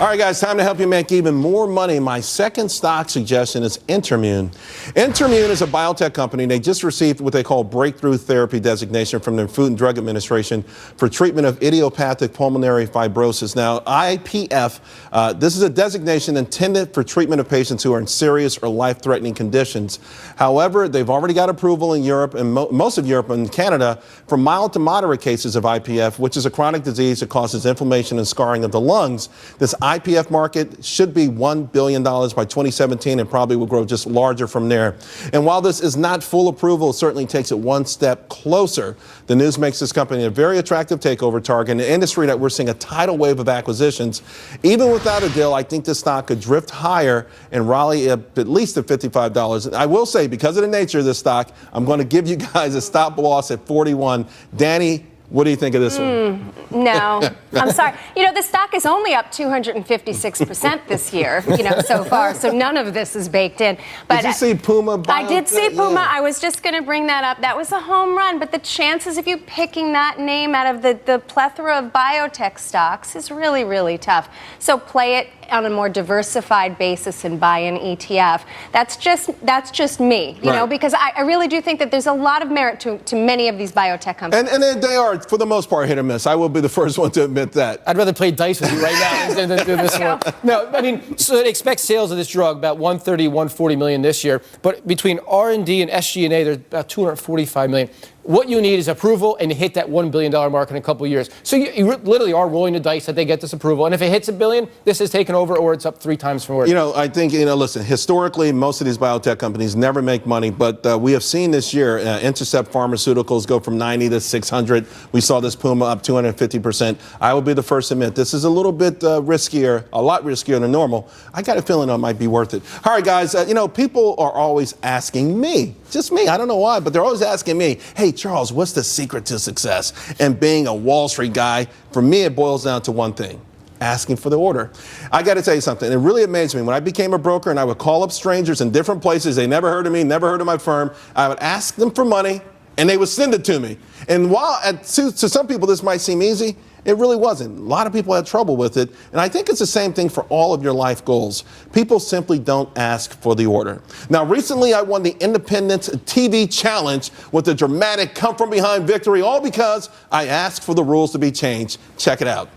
All right, guys, time to help you make even more money. My second stock suggestion is InterMune. InterMune is a biotech company. They just received what they call breakthrough therapy designation from the Food and Drug Administration for treatment of idiopathic pulmonary fibrosis. Now, IPF, this is a designation intended for treatment of patients who are in serious or life-threatening conditions. However, they've already got approval in Europe and most of Europe and Canada for mild to moderate cases of IPF, which is a chronic disease that causes inflammation and scarring of the lungs. This IPF market should be $1 billion by 2017 and probably will grow just larger from there. And while this is not full approval, it certainly takes it one step closer. The news makes this company a very attractive takeover target in an industry that we're seeing a tidal wave of acquisitions. Even without a deal, I think this stock could drift higher and rally at least at $55. I will say, because of the nature of this stock, I'm going to give you guys a stop loss at 41. Danny, what do you think of this one? No, I'm sorry. You know, the stock is only up 256% this year, so far. So none of this is baked in. But did you see Puma? I did see Puma. Yeah. I was just going to bring that up. That was a home run. But the chances of you picking that name out of the plethora of biotech stocks is really, really tough. So play it on a more diversified basis and buy an ETF. That's just me, you know, because I really do think that there's a lot of merit to many of these biotech companies. And they are, for the most part, hit or miss. I will be the first one to admit that. I'd rather play dice with you right now than do this one. No, I mean, so they expect sales of this drug about 130, 140 million this year, but between R&D and SG&A, there's about 245 million. What you need is approval and hit that $1 billion mark in a couple of years. So you literally are rolling the dice that they get this approval. And if it hits $1 billion, this is taken over or it's up 3 times from where it is. I think, listen, historically, most of these biotech companies never make money, but we have seen this year Intercept Pharmaceuticals go from 90 to 600. We saw this Puma up 250%. I will be the first to admit this is a little bit riskier, a lot riskier than normal. I got a feeling it might be worth it. All right, guys, people are always asking me, just me, I don't know why, but they're always asking me, hey, Charles, what's the secret to success? And being a Wall Street guy, for me, it boils down to one thing: asking for the order. I got to tell you something. It really amazed me. When I became a broker and I would call up strangers in different places, they never heard of me, never heard of my firm, I would ask them for money, and they would send it to me. And while to some people this might seem easy, it really wasn't. A lot of people had trouble with it, and I think it's the same thing for all of your life goals. People simply don't ask for the order. Now, recently I won the Independence TV Challenge with a dramatic come-from-behind victory, all because I asked for the rules to be changed. Check it out.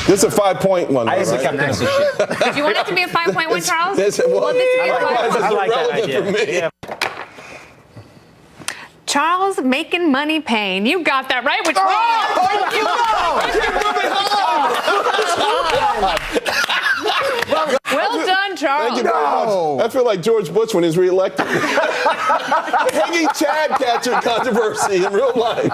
This is a 5-point one. I just kept nice as shit. Do you want it to be a 5.1, Charles? I like that idea. For me. Yeah. Charles making money Payne. You got that right. Which well done, Charles. Thank you very much. I feel like George Bush when he's reelected. Hanging Chad catcher controversy in real life.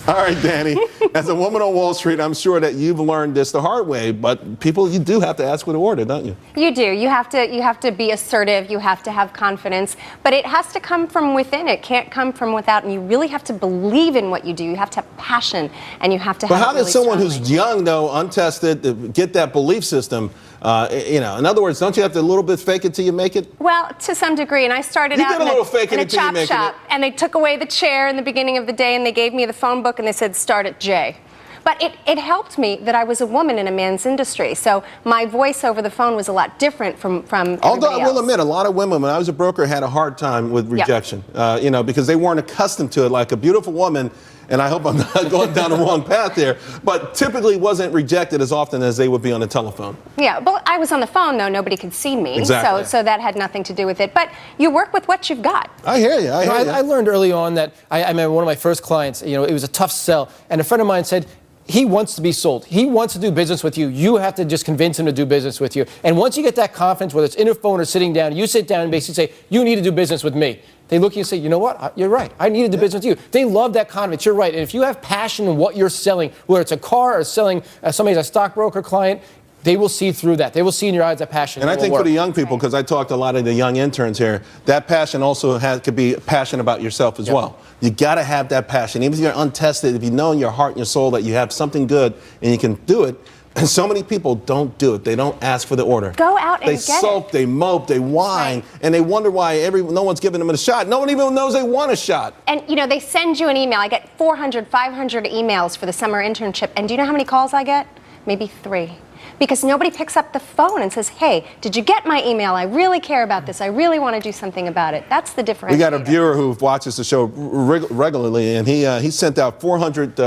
All right, Danny. As a woman on Wall Street, I'm sure that you've learned this the hard way, but people, you do have to ask for the order, don't you? You do. You have to be assertive. You have to have confidence, but it has to come from within. It can't come from without, and you really have to believe in what you do. You have to have passion, and you have to have. But how really does someone strongly. who's young, though, untested, get that belief system? In other words, don't you have to a little bit fake it till you make it? Well, to some degree, and I started You out did a little faking in a it till you chop make shop, it. and they took away the chair in the beginning of the day, and they gave me the phone book, and they said, start at J. But it helped me that I was a woman in a man's industry, so my voice over the phone was a lot different from Although I will else. admit, a lot of women, when I was a broker, had a hard time with rejection, because they weren't accustomed to it. Like a beautiful woman, and I hope I'm not going down the wrong path there, but typically wasn't rejected as often as they would be on the telephone. Yeah, well, I was on the phone, though. Nobody could see me. Exactly. So that had nothing to do with it. But you work with what you've got. I hear you. I learned early on that I remember one of my first clients, it was a tough sell, and a friend of mine said, he wants to be sold. He wants to do business with you. You have to just convince him to do business with you. And once you get that confidence, whether it's in a phone or sitting down, you sit down and basically say, you need to do business with me. They look at you and say, you know what? You're right. I need to do business with you. They love that confidence. You're right. And if you have passion in what you're selling, whether it's a car or selling somebody's a stockbroker client, they will see through that. They will see in your eyes that passion. And I think for the young people, because I talked to a lot of the young interns here, that passion also could be passion about yourself as well. You got to have that passion. Even if you're untested, if you know in your heart and your soul that you have something good and you can do it, and so many people don't do it. They don't ask for the order. Go out and they sulk, they mope, they whine, and they wonder why no one's giving them a shot. No one even knows they want a shot. And, they send you an email. I get 400, 500 emails for the summer internship. And do you know how many calls I get? maybe 3. Because nobody picks up the phone and says, hey, did you get my email? I really care about this. I really want to do something about it. That's the differentiator. We got a viewer who watches the show regularly, and he sent out 400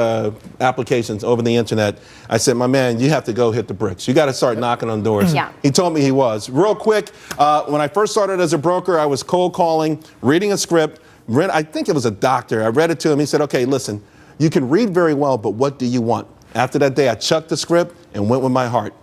applications over the internet. I said, my man, you have to go hit the bricks. You got to start knocking on doors. Yeah. He told me he was. Real quick, when I first started as a broker, I was cold calling, reading a script. I think it was a doctor. I read it to him. He said, okay, listen, you can read very well, but what do you want? After that day, I chucked the script and went with my heart.